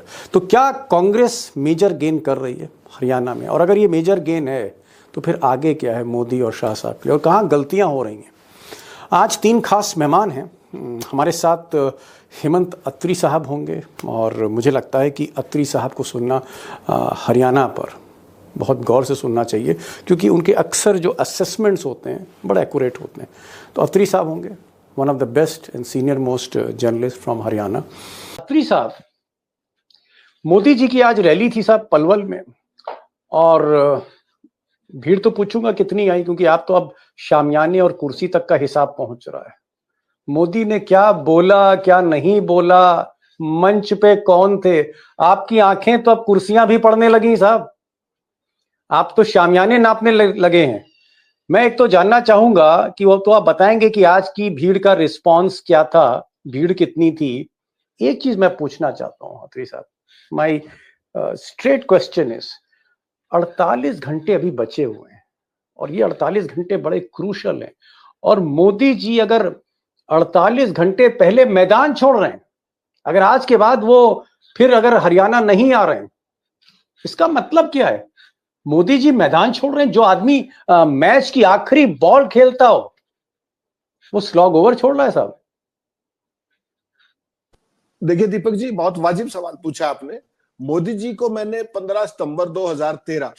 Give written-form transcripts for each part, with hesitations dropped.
Minister. तो क्या Congress major gain कर रही है हरियाणा में, और अगर ये मेजर गेन है तो फिर आगे क्या है मोदी और शाह साहब के लिए, और कहाँ गलतियाँ हो रही हैं? आज 3 खास मेहमान हैं हमारे साथ। हेमंत अत्री साहब होंगे, और मुझे लगता है कि अत्री साहब को सुनना हरियाणा पर बहुत गौर से सुनना चाहिए, क्योंकि उनके अक्सर जो असेसमेंट्स होते हैं बड़े एक्यूरेट होते हैं। तो अत्री साहब होंगे, one of the best and senior most journalist from Haryana. Atri साहब, मोदी जी की आज रैली थी साहब पलवल में, और भीड़ तो पूछूंगा कितनी आई, क्योंकि आप तो अब शामियाने और कुर्सी तक का हिसाब पहुंच रहा है। मोदी ने क्या बोला क्या नहीं बोला, मंच पे कौन थे, आपकी आंखें तो अब कुर्सियां भी पड़ने लगी साहब, आप तो शामियाने नापने लगे हैं। मैं एक तो जानना चाहूंगा कि वो तो आप बताएंगे कि आज की भीड़ का रिस्पांस क्या था, भीड़ कितनी थी। एक चीज मैं पूछना चाहता हूं अत्री साहब, माय स्ट्रेट क्वेश्चन इज, 48 घंटे अभी बचे हुए हैं, और ये 48 घंटे बड़े क्रूशल हैं, और मोदी जी अगर 48 घंटे पहले मैदान छोड़ रहे हैं, अगर आज के बाद वो फिर अगर हरियाणा नहीं आ रहे हैं, इसका मतलब क्या है? मोदी जी मैदान छोड़ रहे हैं। जो आदमी मैच की आखिरी बॉल खेलता हो वो स्लॉग ओवर छोड़ रहा है साहब। देखिए दीपक जी, बहुत वाजिब सवाल पूछा आपने। मोदी जी को मैंने 15 सितंबर 2013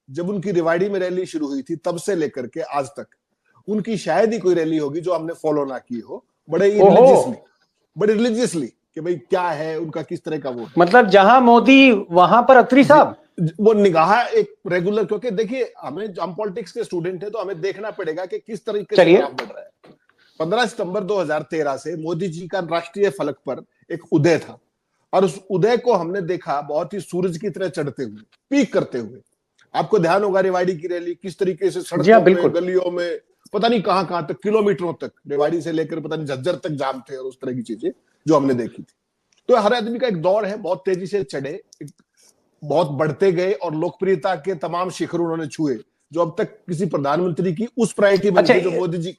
जब उनकी रेवाड़ी में रैली शुरू हुई थी तब से लेकर के आज तक उनकी शायद ही कोई रैली होगी जो हमने फॉलो ना की हो, बड़े रिलीजियसली कि भाई क्या है उनका, किस तरह का वो है। मतलब जहां मोदी वहां पर अत्री साहब वो निगाह एक रेगुलर, क्योंकि देखिए हम पॉलिटिक्स के स्टूडेंट हैं तो हमें देखना पड़ेगा कि किस तरीके से ग्राफ बढ़ रहा है। 15 सितंबर 2013 से मोदी जी का राष्ट्रीय फलक पर एक उदय था, और उस उदय को हमने देखा बहुत ही सूरज की तरह चढ़ते हुए, पीक करते हुए। आपको ध्यान होगा रेवाड़ी की रैली किस तरीके से सड़कों में, गलियों में, पता नहीं कहां तक, किलोमीटरों तक, रेवाड़ी से लेकर पता नहीं झज्जर तक जाम थे, और उस तरह की चीजें जो हमने देखी थी। तो हर आदमी का एक दौर है, बहुत तेजी से चढ़े, बहुत बढ़ते गए, और लोकप्रियता के तमाम शिखर उन्होंने छुए जो अब तक किसी प्रधानमंत्री की उस प्रायोरिटी बन गई जो मोदी जी।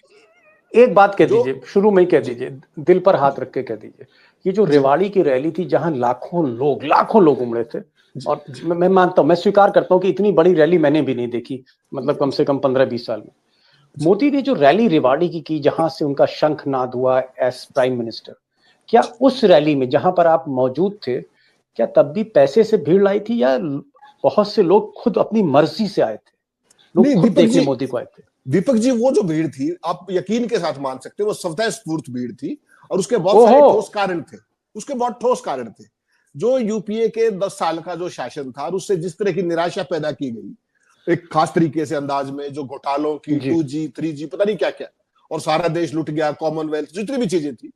एक बात कह दीजिए, शुरू में ही कह दीजिए, दिल पर हाथ रख के कह दीजिए, ये जो रेवाड़ी की रैली थी जहां लाखों लोग उमड़े थे, और मैं मानता हूं, मैं स्वीकार करता हूं कि इतनी बड़ी रैली मैंने भी नहीं देखी, मतलब कम से कम 15-20 साल में। मोदी ने जो रैली रेवाड़ी की जहां से उनका शंखनाद हुआ एज प्राइम मिनिस्टर, क्या उस रैली में जहां पर आप मौजूद थे, क्या तब भी पैसे से भीड़ लाई थी, या बहुत से लोग खुद अपनी मर्जी से आए थे, लोग खुद देखने मोदी को आए थे? दीपक जी, वो जो भीड़ थी आप यकीन के साथ मान सकते हैं, वो स्वतः स्फूर्त भीड़ थी, और उसके बहुत सारे ठोस कारण थे। उसके बहुत ठोस कारण थे। जो यूपीए के 10 साल का जो शासन था, और उससे जिस तरह की निराशा पैदा की गई एक खास तरीके से अंदाज में, जो घोटालों की 2G 3G पता नहीं क्या क्या, और सारा देश लुट गया, कॉमनवेल्थ, जितनी भी चीजें थी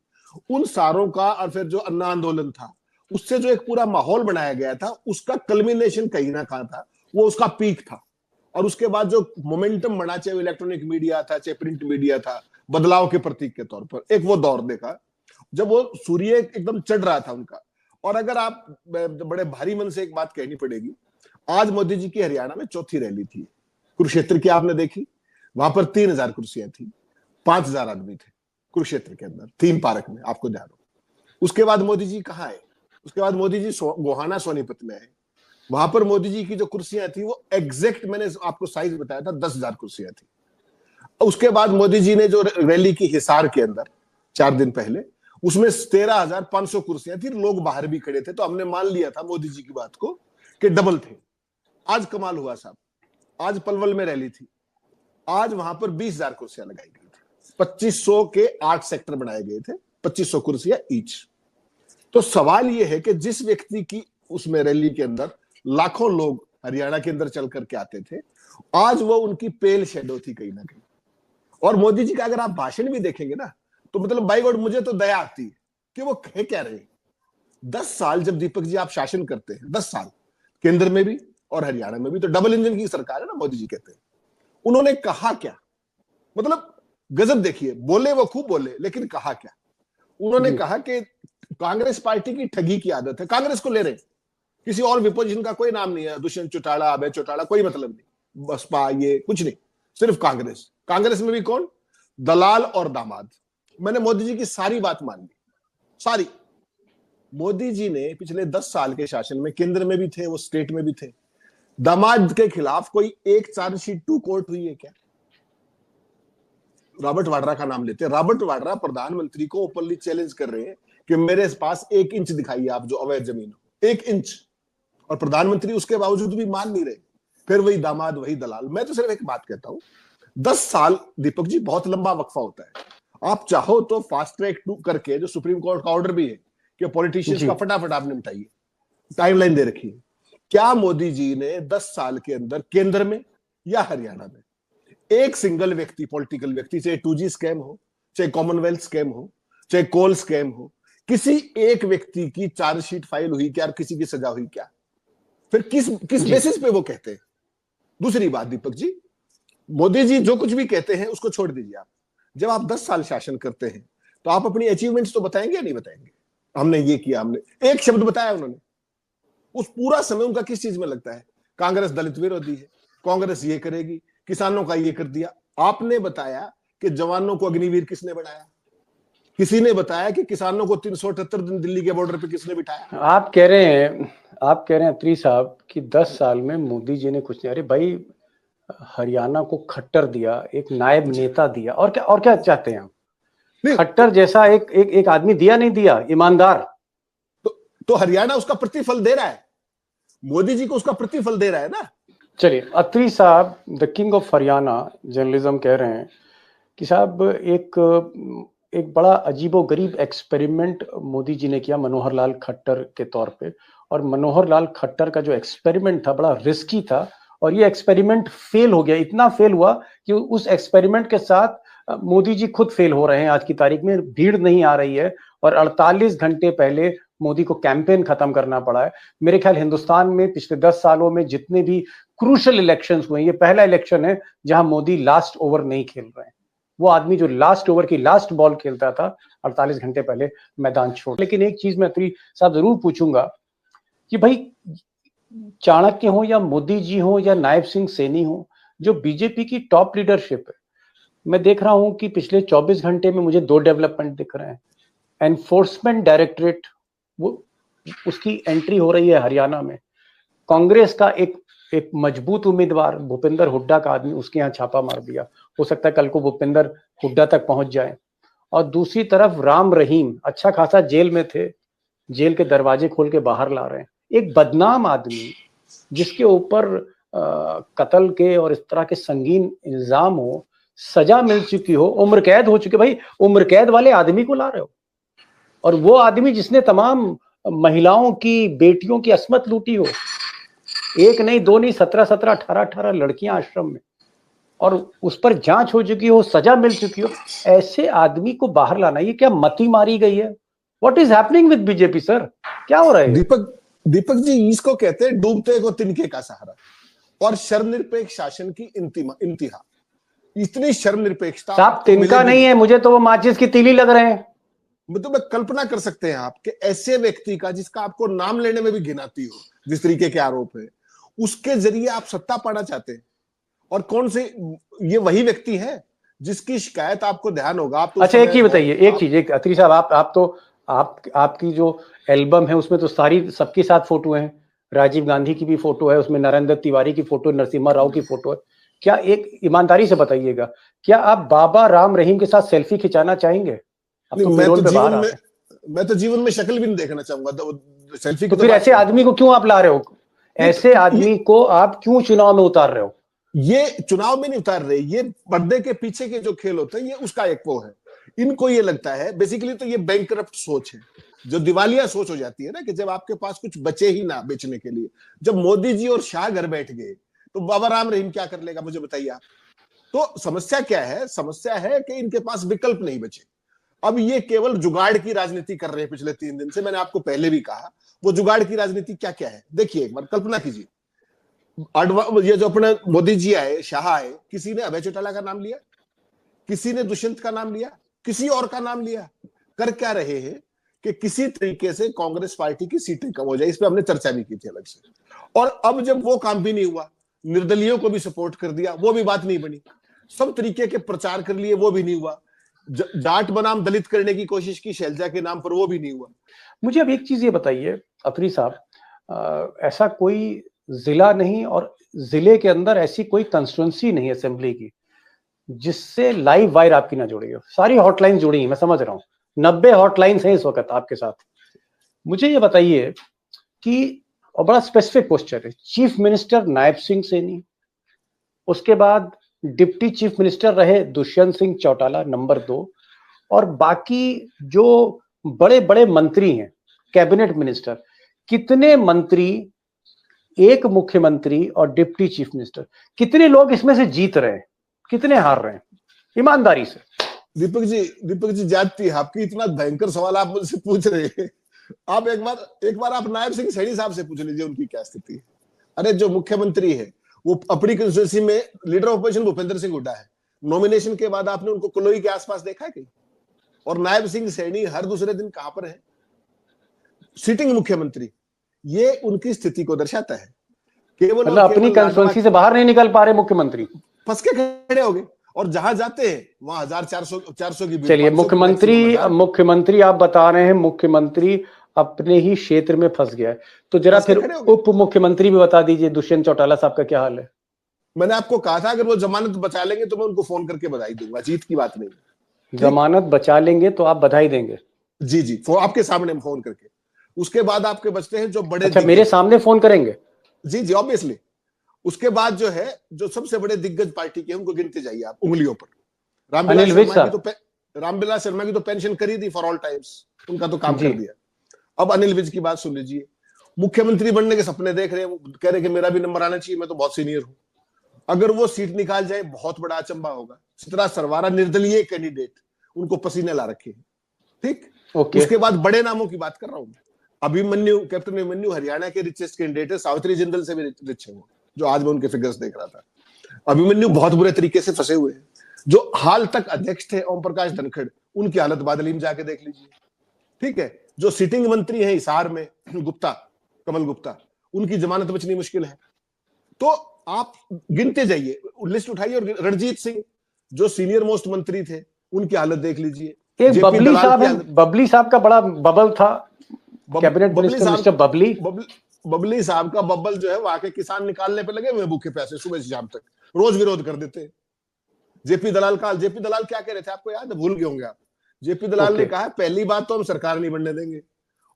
उन सारों का, और फिर जो अन्ना आंदोलन था, उससे जो एक पूरा माहौल बनाया गया था, उसका कल्मिनेशन कहीं ना कहां था, वो उसका पीक था। और उसके बाद जो मोमेंटम बना, चाहे इलेक्ट्रॉनिक मीडिया था, चाहे प्रिंट मीडिया था, बदलाव के प्रतीक के तौर पर एक वो दौर देखा जब वो सूर्य एकदम चढ़ रहा था उनका। और अगर आप बड़े भारी मन से एक बात कहनी पड़ेगी, आज मोदी जी की हरियाणा में चौथी रैली थी। कुरुक्षेत्र की आपने देखी, वहां पर 3000 कुर्सियां थी, 5000 आदमी थे कुरुक्षेत्र के अंदर, थीम पार्क में, आपको ध्यान हो। उसके बाद मोदी जी कहाँ आए? उसके बाद मोदी जी गोहाना सोनीपत में आए। वहां पर मोदी जी की जो कुर्सियां थी वो एग्जैक्ट, मैंने आपको साइज बताया था, 10,000 कुर्सियां थी। उसके बाद मोदी जी ने जो रैली की हिसार के अंदर 4 दिन पहले, उसमें 13,500 कुर्सियां थी, लोग बाहर भी खड़े थे, तो हमने मान लिया था मोदी जी की बात को कि डबल थे। आज कमाल हुआ साहब, आज पलवल में रैली थी, आज वहां पर 20,000 कुर्सियां लगाई गई थी, 2500 के 8 सेक्टर बनाए गए थे, 2500 कुर्सियां ईच। तो सवाल यह है कि जिस व्यक्ति की उसमें रैली के अंदर लाखों लोग हरियाणा के अंदर चल करके आते थे, आज वो उनकी पेल शेडो थी कहीं ना कहीं। और मोदी जी का अगर आप भाषण भी देखेंगे ना, तो मतलब बाई गॉड मुझे तो दया आती है कि वो कह क्या रहे। 10 साल जब दीपक जी आप शासन करते हैं, 10 साल केंद्र में भी और हरियाणा में भी, तो डबल इंजन की सरकार है ना मोदी जी कहते हैं। उन्होंने कहा क्या? मतलब गजब देखिए, बोले वो खूब बोले, लेकिन कहा क्या? उन्होंने कहा कि कांग्रेस पार्टी की ठगी की आदत है, कांग्रेस को ले रहे, किसी और विपोजिशन का कोई नाम नहीं है, दुष्यंत चौटाला, अभय चौटाला, कोई मतलब नहीं, बसपा, ये कुछ नहीं, सिर्फ कांग्रेस। कांग्रेस में भी कौन? दलाल और दामाद। मैंने मोदी जी की सारी बात मान ली, सारी। मोदी जी ने पिछले 10 साल के शासन में केंद्र में भी थे, वो स्टेट में भी थे, दामाद के खिलाफ कोई एक चार्जशीट टू कोर्ट हुई है क्या? रॉबर्ट वाड्रा का नाम लेते हैं। रॉबर्ट वाड्रा प्रधानमंत्री को ओपनली चैलेंज कर रहे हैं कि मेरे पास 1 इंच दिखाइए आप जो अवैध जमीन हो, 1 इंच, और प्रधानमंत्री उसके बावजूद भी मान नहीं रहे। फिर वही दामाद वही दलाल। मैं तो सिर्फ एक बात कहता हूं, 10 साल दीपक जी बहुत लंबा वक्फा होता है। आप चाहो तो फास्ट ट्रैक टू करके, जो सुप्रीम कोर्ट का ऑर्डर भी है कि पॉलिटिशियंस का फटाफट आप निपटाइए, टाइमलाइन दे रखी है। क्या मोदी जी ने 10 साल के अंदर केंद्र में या हरियाणा में एक सिंगल व्यक्ति, पॉलिटिकल व्यक्ति, चाहे 2G स्कैम हो, चाहे कॉमनवेल्थ स्कैम हो, चाहे कोल स्कैम हो, किसी एक व्यक्ति की चार्जशीट फाइल हुई क्या? किसी की सजा हुई क्या? फिर किस बेसिस पे वो कहते हैं? दूसरी बात दीपक जी, मोदी जी जो कुछ भी कहते हैं उसको छोड़ दीजिए आप। जब आप 10 साल शासन करते हैं तो आप अपनी अचीवमेंट्स तो बताएंगे या नहीं बताएंगे? हमने ये किया, हमने एक शब्द बताया उन्होंने? उस पूरा समय उनका किस चीज में लगता है? कांग्रेस दलित विरोधी है, कांग्रेस ये करेगी, किसानों का ये कर दिया। आपने बताया कि जवानों को अग्निवीर किसने बनाया? किसी ने बताया कि किसानों को 378 दिन दिल्ली के बॉर्डर पे किसने बिठाया? आप कह रहे हैं अत्री साहब कि 10 साल में मोदी जी ने कुछ नहीं। अरे भाई, हरियाणा को खट्टर दिया, एक नायब नेता दिया, और क्या चाहते हैं आप? खट्टर जैसा एक आदमी दिया, नहीं दिया, ईमानदार। तो हरियाणा उसका प्रतिफल दे रहा है, मोदी जी को उसका प्रतिफल दे रहा है ना। चलिए, अत्री साहब the king of Haryana journalism कह रहे हैं कि साहब एक बड़ा अजीबोगरीब एक्सपेरिमेंट मोदी जी ने किया मनोहर लाल खट्टर के तौर पे, और मनोहर लाल खट्टर का जो एक्सपेरिमेंट था बड़ा रिस्की था, और ये एक्सपेरिमेंट फेल हो गया। इतना फेल हुआ कि उस एक्सपेरिमेंट के साथ मोदी जी खुद फेल हो रहे हैं। आज की तारीख में भीड़ नहीं आ रही है, और 48 घंटे पहले मोदी को कैंपेन खत्म करना पड़ा है। मेरे ख्याल हिंदुस्तान में पिछले 10 सालों में जितने भी क्रूशल इलेक्शंस हुए, ये पहला इलेक्शन है जहां मोदी लास्ट ओवर नहीं खेल रहे हैं। वो आदमी जो लास्ट ओवर की लास्ट बॉल खेलता था 48 घंटे पहले मैदान छोड़। लेकिन एक चीज मैं अत्री साहब जरूर पूछूंगा कि भाई, चाणक्य हो या मोदी जी हो या नायब सिंह सैनी हो, जो बीजेपी की टॉप लीडरशिप है, मैं देख रहा हूं कि पिछले 24 घंटे में मुझे 2 डेवलपमेंट दिख रहे हैं। एनफोर्समेंट डायरेक्टरेट, वो उसकी एंट्री हो रही है हरियाणा में। कांग्रेस का एक मजबूत उम्मीदवार भूपेंद्र हुड्डा का आदमी, उसके यहाँ छापा मार दिया। हो सकता है कल को भूपेंद्र हुड्डा तक पहुंच जाए। और दूसरी तरफ राम रहीम अच्छा खासा जेल में थे, जेल के दरवाजे खोल के बाहर ला रहे हैं। एक बदनाम आदमी जिसके ऊपर कत्ल के और इस तरह के संगीन इल्जाम हो, सजा मिल चुकी हो, उम्र कैद हो चुकी। भाई, उम्र कैद वाले आदमी को ला रहे हो, और वो आदमी जिसने तमाम महिलाओं की, बेटियों की अस्मत लूटी हो। एक नहीं, दो नहीं, 17 18 लड़कियां आश्रम में, और उस पर जांच हो चुकी हो, सजा मिल चुकी हो। ऐसे आदमी को बाहर लाना, ये क्या मती मारी गई है? What is happening with BJP sir? क्या हो रहा है? दीपक जी, इसको कहते हैं डूबते को तिनके का सहारा, और शर्मनिरपेक्ष शासन की इंतहा। इतनी शर्मनिरपेक्षता साहब तिनका नहीं है, मुझे तो वो माचिस की तीली लग रहे हैं। मतलब मैं कल्पना कर सकते हैं आप कि ऐसे व्यक्ति का, जिसका आपको नाम लेने में भी घिन आती हो, जिस तरीके के आरोप है, उसके जरिए आप सत्ता पाना चाहते हैं। और कौन से, ये वही व्यक्ति है जिसकी शिकायत आपको ध्यान होगा आप तो। अच्छा, एक ही बताइए, एक चीज, एक अत्री साहब, आप तो आपकी जो एल्बम है उसमें तो सारी सबके साथ फोटो है। राजीव गांधी की भी फोटो है उसमें, नरेंद्र तिवारी की फोटो, नरसिम्हा राव की फोटो है। क्या, एक ईमानदारी से बताइएगा, क्या आप बाबा राम रहीम के साथ सेल्फी खिंचाना चाहेंगे? मैं तो जीवन में शक्ल भी नहीं देखना चाहूंगा तो सेल्फी। तो फिर ऐसे आदमी को क्यों आप ला रहे हो? ऐसे आदमी को आप क्यों चुनाव में उतार रहे हो? ये चुनाव में नहीं उतार रहे, ये पर्दे के पीछे के जो खेल होते हैं, ये उसका एक वो है। इनको ये लगता है बेसिकली, तो ये बैंकरप्ट सोच है, जो दिवालिया सोच हो जाती है ना, कि जब आपके पास कुछ बचे ही ना बेचने के लिए। जब मोदी जी और शाह घर बैठ गए तो बाबा राम रहीम क्या कर लेगा, मुझे बताइए आप। तो समस्या क्या है? समस्या है कि इनके पास विकल्प नहीं बचे। अब ये केवल जुगाड़ की राजनीति कर रहे हैं पिछले 3 दिन से। मैंने आपको पहले भी कहा, वो जुगाड़ की राजनीति क्या क्या है। देखिए, एक बार कल्पना कीजिए, ये जो अपने मोदी जी आए, शाह आए, किसी ने अभय चौटाला का नाम लिया, किसी ने दुष्यंत का नाम लिया, किसी और का नाम लिया? कर क्या रहे हैं कि किसी तरीके से कांग्रेस पार्टी की सीटें कम हो जाए। इस पर हमने चर्चा भी की थी अलग से। और अब जब वो काम भी नहीं हुआ, निर्दलियों को भी सपोर्ट कर दिया, वो भी बात नहीं बनी। सब तरीके के प्रचार कर लिए, वो भी नहीं हुआ। जाट बनाम दलित करने की कोशिश की शैलजा के नाम पर, वो भी नहीं हुआ। मुझे अब एक चीज ये बताइए अत्री साहब, ऐसा कोई जिला नहीं और जिले के अंदर ऐसी कोई कंस्टिट्यूंसी नहीं असेंबली की जिससे लाइव वायर आपकी ना जुड़ी हो। सारी हॉटलाइन जुड़ी हैं, मैं समझ रहा हूँ, 90 हॉटलाइंस हैं इस वक्त आपके साथ। मुझे ये बताइए कि, और बड़ा स्पेसिफिक क्वेश्चन है, चीफ मिनिस्टर नायब सिंह सैनी, उसके बाद डिप्टी चीफ मिनिस्टर रहे दुष्यंत सिंह चौटाला नंबर 2, और बाकी जो बड़े बड़े मंत्री हैं, कैबिनेट मिनिस्टर, कितने मंत्री, एक मुख्यमंत्री और डिप्टी चीफ मिनिस्टर, कितने लोग इसमें से जीत रहे हैं, कितने हार रहे हैं ईमानदारी से? दीपक जी जाती आपकी इतना भयंकर सवाल आप मुझसे पूछ रहे हैं। आप एक बार आप नायब सिंह सैनी साहब से पूछ लीजिए उनकी क्या स्थिति है। अरे जो मुख्यमंत्री है वो अपनी कंस्टिट्यूंसी में leader of opposition Bhupendra Singh Hooda है, नॉमिनेशन के बाद आपने उनको कुलोई के आसपास देखा है कहीं? और नायब सिंह सैनी हर दूसरे दिन कहां पर है? सिटिंग मुख्यमंत्री। ये उनकी स्थिति को दर्शाता है। केवल मतलब अपनी कंस्टिट्यूंसी से बाहर नहीं निकल पा रहे मुख्यमंत्री, फंस के खड़े हो गए, और जहां जाते हैं वहां 1400 की भीड़। चलिए, मुख्यमंत्री आप बता रहे हैं मुख्यमंत्री अपने ही क्षेत्र में फंस गया है, तो जरा फिर उप मुख्यमंत्री भी बता दीजिए, दुष्यंत चौटाला साहब का क्या हाल है? मैंने आपको कहा था अगर वो जमानत बचा लेंगे तो मैं उनको फोन करके बधाई दूंगा, जीत की बात नहीं। जमानत बचा लेंगे तो आप बधाई देंगे? जी, आपके सामने फोन करके। उसके बाद आपके बचते हैं जो बड़े, अच्छा, मेरे सामने फोन करेंगे? जी ऑब्वियसली। उसके बाद जो है जो सबसे बड़े दिग्गज पार्टी के उनको गिनते जाइए आप उंगलियों पर। रामविलास शर्मा की तो पेंशन करी थी फॉर ऑल टाइम्स, उनका तो काम कर दिया। अब अनिल विज की बात सुन लीजिए। मुख्यमंत्री बनने के सपने देख रहे हैं, कह रहे कि मेरा भी नंबर आना चाहिए, मैं तो बहुत सीनियर हूं। अगर वो सीट निकाल जाए बहुत बड़ा अचंबा होगा। सितरा सरवारा निर्दलीय कैंडिडेट, उनको पसीने ला रखे हैं, ठीक। उसके बाद बड़े नामों की बात कर रहा हूं, अभिमन्यु, कैप्टन अभिमन्यु हरियाणा के रिचेस्ट कैंडिडेट है, सावित्री जिंदल से भी रिच है वो, जो आज मैं उनके फिगर्स देख रहा था। अभिमन्यु बहुत बुरे तरीके से फंसे हुए हैं। जो हाल तक अध्यक्ष थे ओम प्रकाश धनखड़, उनकी हालत बादली में जाके देख लीजिए, ठीक है। जो सिटिंग मंत्री है हिसार में गुप्ता, कमल गुप्ता, उनकी जमानत बचनी मुश्किल है। तो आप गिनते जाइए, लिस्ट उठाइए। और रणजीत सिंह जो सीनियर मोस्ट मंत्री थे, उनकी हालत देख लीजिए। एक बबली साहब का बड़ा बबल था, कैबिनेट मिनिस्टर मिस्टर बबली साहब का बबल जो है वहां के किसान निकालने पे लगे हुए भूखे पैसे, सुबह से शाम तक रोज विरोध कर देते। जेपी दलाल क्या कह रहे थे आपको याद है? भूल गए होंगे आप। जेपी दलाल ने कहा पहली बात तो हम सरकार नहीं बनने देंगे,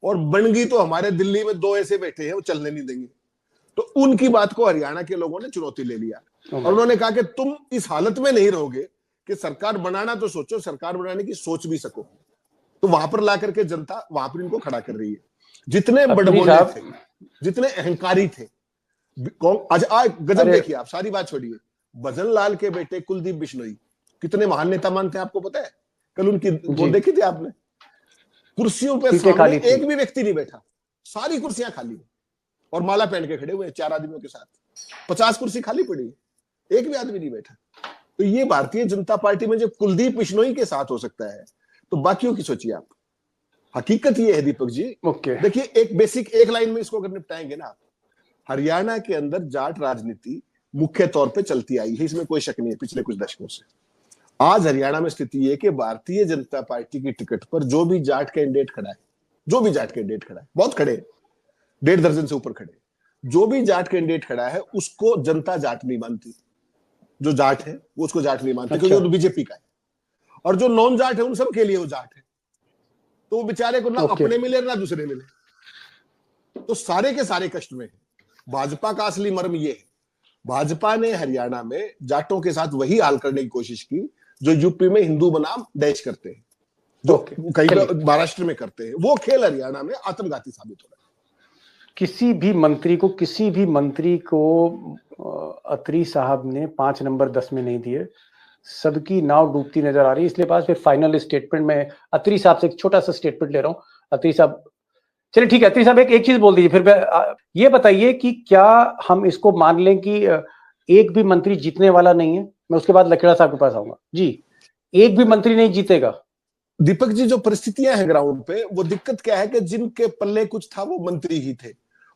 और बन गई तो हमारे दिल्ली में 2 ऐसे बैठे हैं वो चलने नहीं देंगे। तो उनकी बात को हरियाणा के लोगों ने चुनौती ले लिया, और उन्होंने कहा कि तुम इस हालत में नहीं रहोगे कि सरकार बनाना तो सोचो, सरकार बनाने की सोच भी सको। तो वहां पर ला करके जनता वहां पर इनको खड़ा कर रही है। जितने बड़बोले थे, जितने अहंकारी थे, आज गजब देखिए आप, सारी बात छोड़िए। भजन लाल के बेटे कुलदीप बिश्नोई कितने महान नेता मानते हैं आपको पता है? कल उनकी वो देखी थी आपने? कुर्सियों पे सामने एक भी व्यक्ति नहीं बैठा, सारी कुर्सियां खाली है, और माला पहन के खड़े हुए 4 आदमियों के साथ। 50 कुर्सी खाली पड़ी है, एक भी आदमी नहीं बैठा। तो ये भारतीय जनता पार्टी में जब कुलदीप बिश्नोई के साथ हो सकता है, तो बाकियों की सोचिए आप। हकीकत ये है दीपक जी, देखिए एक बेसिक एक लाइन में इसको अगर निपटाएंगे ना, हरियाणा के अंदर जाट राजनीति मुख्य तौर पे चलती आई है, इसमें कोई शक नहीं है पिछले कुछ दशकों से। आज हरियाणा में स्थिति है कि भारतीय जनता पार्टी की टिकट पर जो भी जाट कैंडिडेट खड़ा है, बहुत खड़े, 1.5 दर्जन से ऊपर खड़े, जो भी जाट कैंडिडेट खड़ा है उसको जनता जाट नहीं मानती। जो जाट है वो उसको जाट नहीं मानते, क्योंकि वो बीजेपी का है। और जो नॉन जाट है उन सब के लिए वो जाट है, तो वो बेचारे को ना अपने मिले ना दूसरे मिले, तो सारे के सारे कष्ट में है। भाजपा का असली मर्म ये है, भाजपा ने हरियाणा में जाटों के साथ वही हाल करने की कोशिश की जो यूपी में हिंदू बनाम डैश करते हैं, जो कई महाराष्ट्र में करते हैं। वो खेल हरियाणा में आत्मघाती साबित हो रहा है। किसी भी मंत्री को अत्री साहब ने 5 नंबर 10 में नहीं दिए, सबकी नाव डूबती नजर आ रही है। इसलिए पास फिर फाइनल स्टेटमेंट में अत्री साहब से एक छोटा सा स्टेटमेंट ले रहा हूं। अत्री साहब, चलिए ठीक है, अत्री साहब एक चीज बोल दीजिए, फिर ये बताइए कि क्या हम इसको मान लें कि एक भी मंत्री जीतने वाला नहीं है? मैं उसके बाद लखेड़ा साहब के पास आऊंगा जी। एक भी मंत्री नहीं जीतेगा? दीपक जी, जो परिस्थितियां हैं ग्राउंड पे, वो दिक्कत क्या है कि जिनके पल्ले कुछ था वो मंत्री ही थे,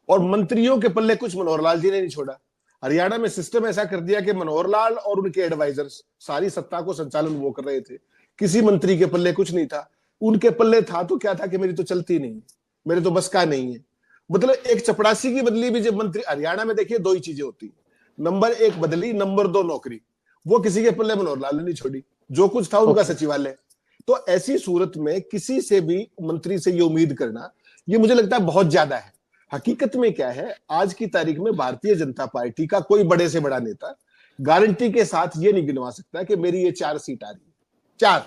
और मंत्रियों के पल्ले कुछ मनोहर लाल जी ने नहीं छोड़ा। हरियाणा में सिस्टम ऐसा कर दिया कि मनोहर लाल और उनके एडवाइजर्स सारी सत्ता को संचालन वो कर रहे थे। किसी मंत्री के पल्ले कुछ नहीं था। उनके पल्ले था तो क्या था कि मेरी तो चलती नहीं, मेरे तो बस का नहीं है। मतलब एक चपड़ासी की बदली भी जब मंत्री, हरियाणा में देखिए दो ही चीजें होती, नंबर एक बदली, नंबर दो नौकरी। वो किसी के पल्ले मनोहर लाल ने नहीं छोड़ी, जो कुछ था उनका सचिवालय। तो ऐसी सूरत में किसी से भी मंत्री से ये उम्मीद करना, ये मुझे लगता है बहुत ज्यादा है। हकीकत में क्या है, आज की तारीख में भारतीय जनता पार्टी का कोई बड़े से बड़ा नेता गारंटी के साथ ये नहीं गिनवा सकता कि मेरी ये 4 सीट आ रही है, 4।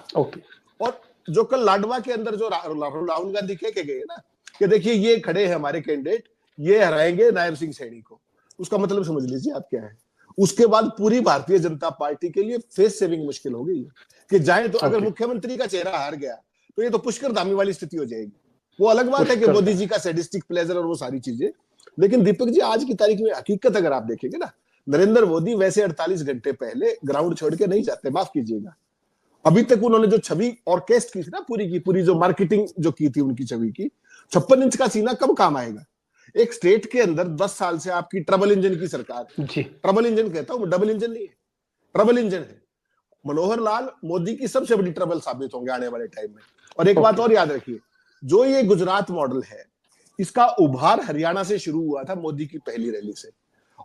और जो कल लाडवा के अंदर जो राहुल गांधी कह के गए ना कि देखिए ये खड़े हैं हमारे कैंडिडेट, ये हराएंगे नायब सिंह सैनी को, उसका मतलब समझ लीजिए आप क्या है। उसके बाद पूरी भारतीय जनता पार्टी के लिए फेस सेविंग मुश्किल हो गई कि जाए तो अगर मुख्यमंत्री का चेहरा हार गया तो ये तो पुष्कर धामी वाली स्थिति हो जाएगी। वो अलग बात है कि मोदी जी का सैडिस्टिक प्लेजर और वो सारी चीजें, लेकिन दीपक जी आज की तारीख में हकीकत अगर आप देखेंगे ना, नरेंद्र मोदी वैसे 48 घंटे पहले ग्राउंड छोड़ के नहीं जाते, माफ कीजिएगा। अभी तक उन्होंने जो छवि ऑर्केस्ट की थी ना, पूरी की पूरी जो मार्केटिंग जो की थी उनकी छवि की, 56 इंच का सीना कब काम आएगा एक स्टेट के अंदर? 10 साल से आपकी ट्रबल इंजन की सरकार जी। ट्रबल इंजन कहता हूं, डबल इंजन नहीं है, ट्रबल इंजन है। मनोहर लाल मोदी की सबसे बड़ी ट्रबल साबित होंगे आने वाले टाइम में। और एक बात और याद रखिए, जो ये गुजरात मॉडल है, इसका उभार हरियाणा से शुरू हुआ था मोदी की पहली रैली से,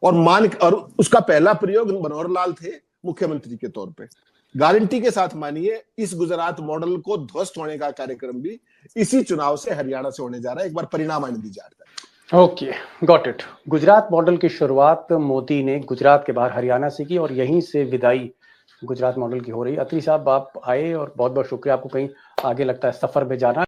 और उसका पहला प्रयोग मनोहर लाल थे मुख्यमंत्री के तौर पे। गारंटी के साथ मानिए इस गुजरात मॉडल को ध्वस्त होने का कार्यक्रम भी इसी चुनाव से हरियाणा से होने जा रहा है। एक बार परिणाम आने दीजिए। Okay, got it. Gujarat model की शुरुआत मोदी ने गुजरात के बाहर हरियाणा से की और यहीं से विदाई गुजरात मॉडल की हो रही है। अत्री साहब आप आए और बहुत बहुत शुक्रिया। आपको कहीं आगे लगता है सफर में जाना